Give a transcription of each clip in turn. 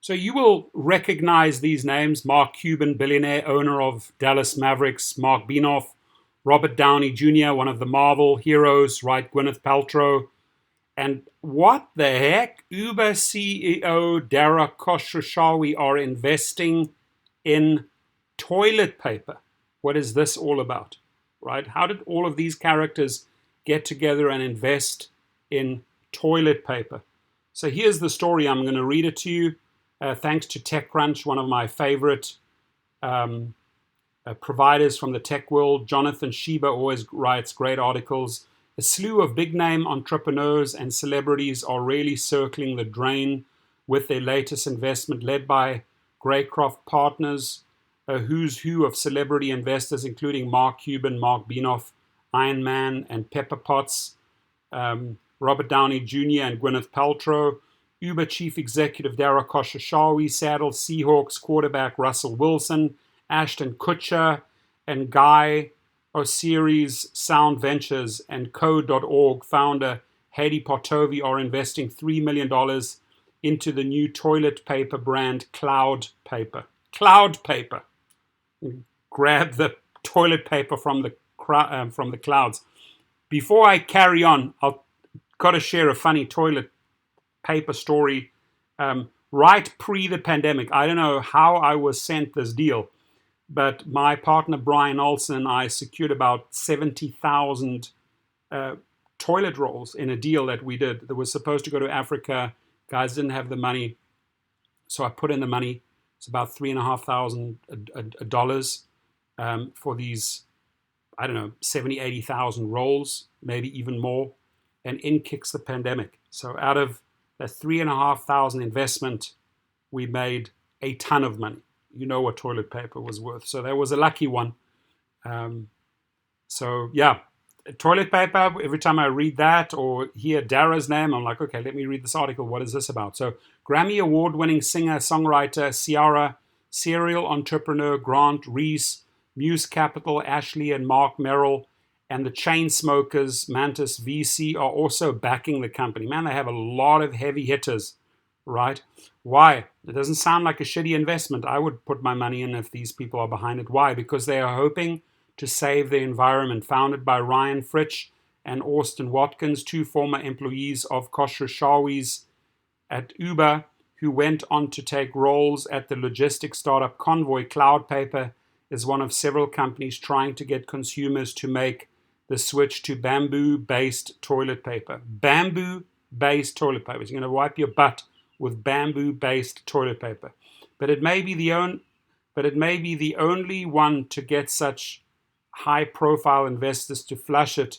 So you will recognize these names: Mark Cuban, billionaire, owner of Dallas Mavericks; Marc Bienoff, Robert Downey Jr., one of the Marvel heroes, right? Gwyneth Paltrow. And what the heck? Uber CEO Dara Khosrowshahi are investing in toilet paper. What is this all about, right? How did all of these characters get together and invest in toilet paper? So here's the story. I'm going to read it to you. Thanks to TechCrunch, one of my favorite providers from the tech world. Jonathan Sheba always writes great articles. A slew of big-name entrepreneurs and celebrities are really circling the drain with their latest investment, led by Greycroft Partners, a who's who of celebrity investors, including Mark Cuban, Marc Bienoff, Iron Man, and Pepper Potts, Robert Downey Jr., and Gwyneth Paltrow. Uber chief executive Dara Khosrowshahi, Seattle Seahawks quarterback Russell Wilson, Ashton Kutcher, and Guy Osiris Sound Ventures and Code.org founder Hedy Partovi are investing $3 million into the new toilet paper brand Cloud Paper. Cloud Paper. Grab the toilet paper from the clouds. Before I carry on, I've got to share a funny toilet paper story. Right pre the pandemic, I don't know how I was sent this deal, but my partner Brian Olsen and I secured about 70,000 toilet rolls in a deal that we did that was supposed to go to Africa. Guys didn't have the money, so I put in the money. It's about $3,500 for these, I don't know, 70, 80,000 rolls, maybe even more. And in kicks the pandemic. So out of that 3,500 investment, we made a ton of money. You know what toilet paper was worth. So that was a lucky one. So yeah, toilet paper, every time I read that or hear Dara's name, I'm like, okay, let me read this article. What is this about? So Grammy award-winning singer, songwriter, Ciara, serial entrepreneur Grant Reese, Muse Capital, Ashley and Mark Merrill, and the Chainsmokers, Mantis VC, are also backing the company. Man, they have a lot of heavy hitters, right? Why? It doesn't sound like a shitty investment. I would put my money in if these people are behind it. Why? Because they are hoping to save the environment. Founded by Ryan Fritsch and Austin Watkins, two former employees of Khosrowshahi's at Uber, who went on to take roles at the logistics startup Convoy. Cloud Paper is one of several companies trying to get consumers to make the switch to bamboo-based toilet paper. Bamboo-based toilet paper. So you're going to wipe your butt with bamboo-based toilet paper. But it may be the only one to get such high-profile investors to flush it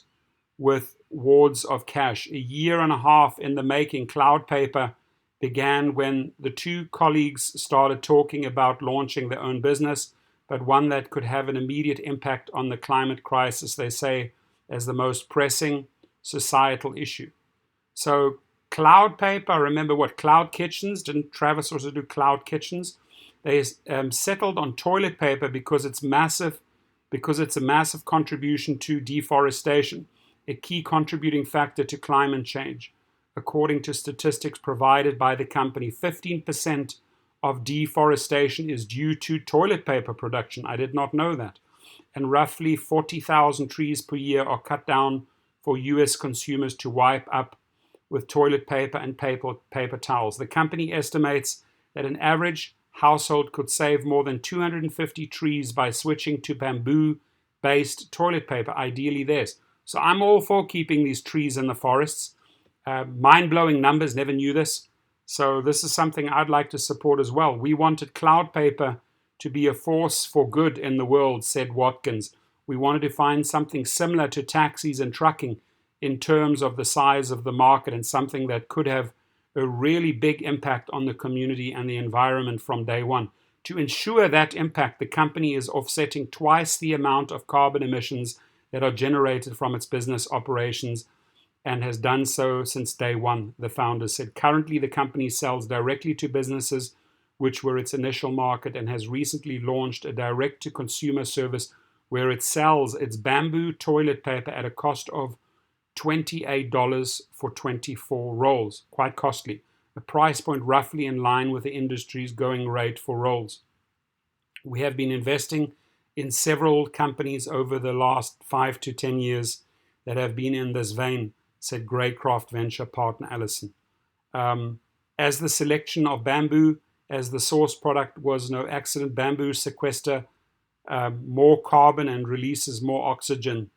with wads of cash. A year and a half in the making, Cloud Paper began when the two colleagues started talking about launching their own business, but one that could have an immediate impact on the climate crisis, they say, as the most pressing societal issue. So Cloud Paper, remember what, Cloud Kitchens, didn't Travis also do Cloud Kitchens? They settled on toilet paper because it's a massive contribution to deforestation, a key contributing factor to climate change. According to statistics provided by the company, 15% of deforestation is due to toilet paper production. I did not know that. And roughly 40,000 trees per year are cut down for U.S. consumers to wipe up with toilet paper and paper towels. The company estimates that an average household could save more than 250 trees by switching to bamboo-based toilet paper, ideally theirs. So I'm all for keeping these trees in the forests. Mind-blowing numbers, never knew this. So this is something I'd like to support as well. We wanted Cloud Paper to be a force for good in the world, said Watkins. We wanted to find something similar to taxis and trucking in terms of the size of the market, and something that could have a really big impact on the community and the environment from day one. To ensure that impact, the company is offsetting twice the amount of carbon emissions that are generated from its business operations, and has done so since day one, the founder said. Currently, the company sells directly to businesses, which were its initial market, and has recently launched a direct-to-consumer service where it sells its bamboo toilet paper at a cost of $28 for 24 rolls. Quite costly. a price point roughly in line with the industry's going rate for rolls. We have been investing in several companies over the last 5 to 10 years that have been in this vein, said Greycroft venture partner Allison. As the selection of bamboo as the source product was no accident, bamboo sequesters more carbon and releases more oxygen.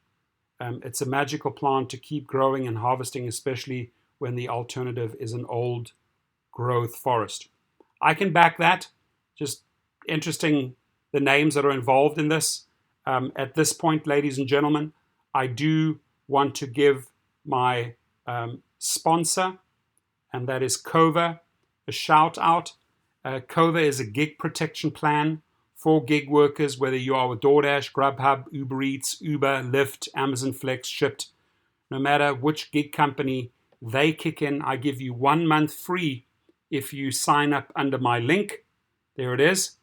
It's a magical plant to keep growing and harvesting, especially when the alternative is an old growth forest. I can back that. Just interesting, the names that are involved in this. At this point, ladies and gentlemen, I do want to give my sponsor, and that is Cova, a shout out. Cova is a gig protection plan for gig workers, whether you are with DoorDash, Grubhub, Uber Eats, Uber, Lyft, Amazon Flex, Shipped. No matter which gig company they kick in, I give you 1 month free if you sign up under my link. There it is.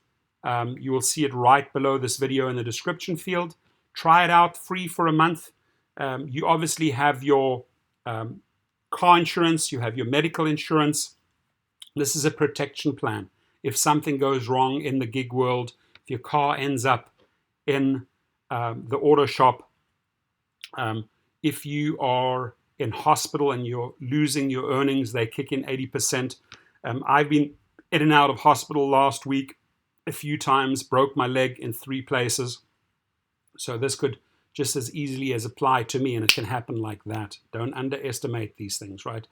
You will see it right below this video in the description field. Try it out free for a month. You obviously have your car insurance, you have your medical insurance. This is a protection plan. If something goes wrong in the gig world, if your car ends up in the auto shop, if you are in hospital and you're losing your earnings, they kick in 80%. I've been in and out of hospital last week a few times, broke my leg in 3 places. So this could just as easily as apply to me, and it can happen like that. Don't underestimate these things, right?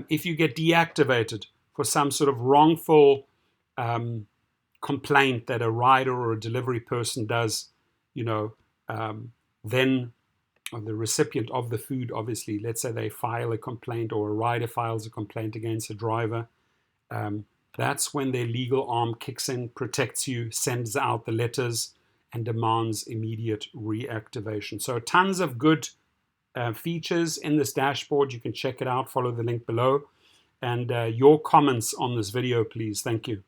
If you get deactivated for some sort of wrongful complaint that a rider or a delivery person does, then or the recipient of the food, obviously, let's say they file a complaint or a rider files a complaint against a driver, that's when their legal arm kicks in, protects you, sends out the letters, and demands immediate reactivation. So tons of good features in this dashboard. You can check it out, follow the link below. And your comments on this video, please. Thank you.